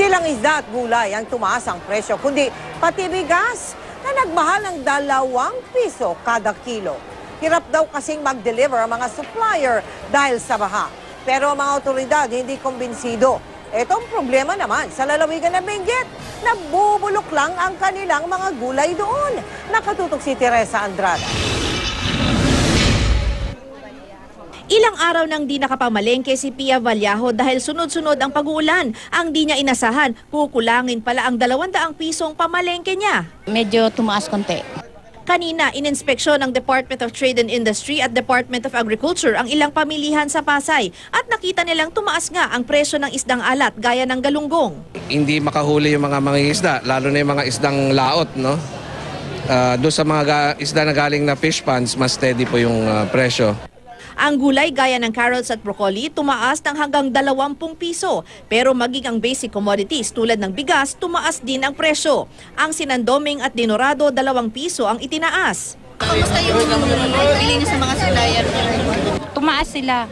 Hindi lang isda at gulay ang tumaas ang presyo, kundi pati bigas na nagmahal ng 2 piso kada kilo. Hirap daw kasing mag-deliver ang mga supplier dahil sa baha. Pero ang mga otoridad hindi kumbinsido. Itong problema naman sa lalawigan ng Benguet, nabubulok lang ang kanilang mga gulay doon. Nakatutok si Teresa Andrada. Ilang araw nang di nakapamalengke si Pia Vallejo dahil sunod-sunod ang pag-uulan. Ang di niya inasahan, kukulangin pala ang 200 pisong pamalengke niya. Medyo tumaas konti. Kanina, ininspeksyon ng Department of Trade and Industry at Department of Agriculture ang ilang pamilihan sa Pasay at nakita nilang tumaas nga ang presyo ng isdang alat gaya ng galunggong. Hindi makahuli yung mga isda, lalo na yung mga isdang laot, no? Doon sa mga isda na galing na fish ponds, mas steady po yung presyo. Ang gulay gaya ng carrots at broccoli tumaas ng hanggang 20 piso. Pero maging ang basic commodities tulad ng bigas, tumaas din ang presyo. Ang sinandoming at dinorado 2 piso ang itinaas. Kamusta yung bilhin sa mga supplier? Tumaas sila.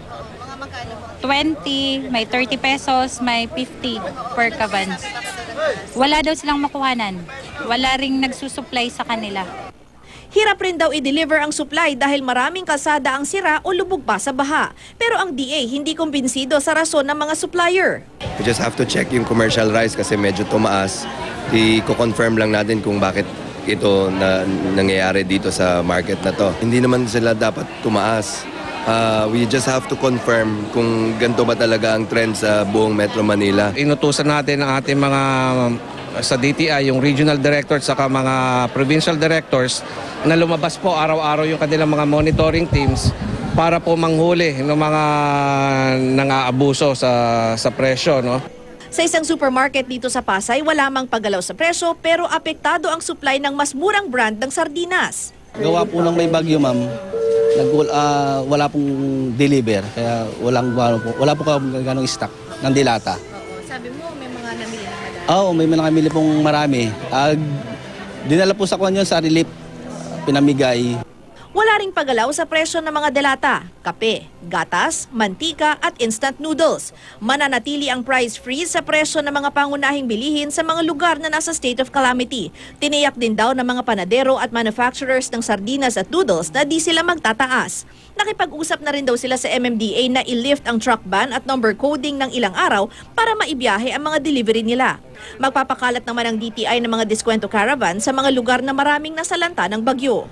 20, may 30 pesos, may 50 per kabans. Wala daw silang makuhanan. Wala ring nagsusupply sa kanila. Hirap rin daw i-deliver ang supply dahil maraming kalsada ang sira o lubog pa sa baha. Pero ang DA hindi kumbinsido sa rason ng mga supplier. We just have to check yung commercial rice kasi medyo tumaas. I-confirm lang natin kung bakit ito nangyayari dito sa market na to. Hindi naman sila dapat tumaas. We just have to confirm kung ganito ba talaga ang trend sa buong Metro Manila. Inutusan natin ang ating mga sa DTI, yung regional directors saka mga provincial directors na lumabas po araw-araw yung kanilang mga monitoring teams para po manghuli ng mga nang-aabuso sa presyo, no? Sa isang supermarket dito sa Pasay, wala mang paggalaw sa presyo pero apektado ang supply ng mas murang brand ng sardinas. Gawa po ng may bagyo, ma'am. Wala pong deliver kaya wala po ganong stock ng dilata. Sabi mo may mga namili na madami. Oo, may mga namili pong marami. Dinala po sa kanyo sa relief, pinamigay. Wala ring paggalaw sa presyo ng mga delata, kape, gatas, mantika at instant noodles. Mananatili ang price freeze sa presyo ng mga pangunahing bilihin sa mga lugar na nasa state of calamity. Tiniyak din daw ng mga panadero at manufacturers ng sardinas at noodles na di sila magtataas. Nakipag-usap na rin daw sila sa MMDA na i-lift ang truck ban at number coding ng ilang araw para maibiyahe ang mga delivery nila. Magpapakalat naman ang DTI ng mga diskwento caravan sa mga lugar na maraming nasalanta ng bagyo.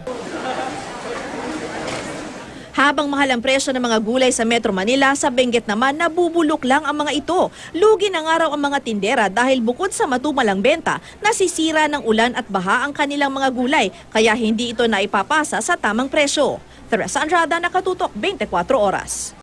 Habang mahal ang presyo ng mga gulay sa Metro Manila, sa Benguet naman nabubulok lang ang mga ito. Lugi na nga raw ang mga tindera dahil bukod sa matumalang benta, nasisira ng ulan at baha ang kanilang mga gulay kaya hindi ito naipapasa sa tamang presyo. Teresa Andrada, Nakatutok, 24 Oras.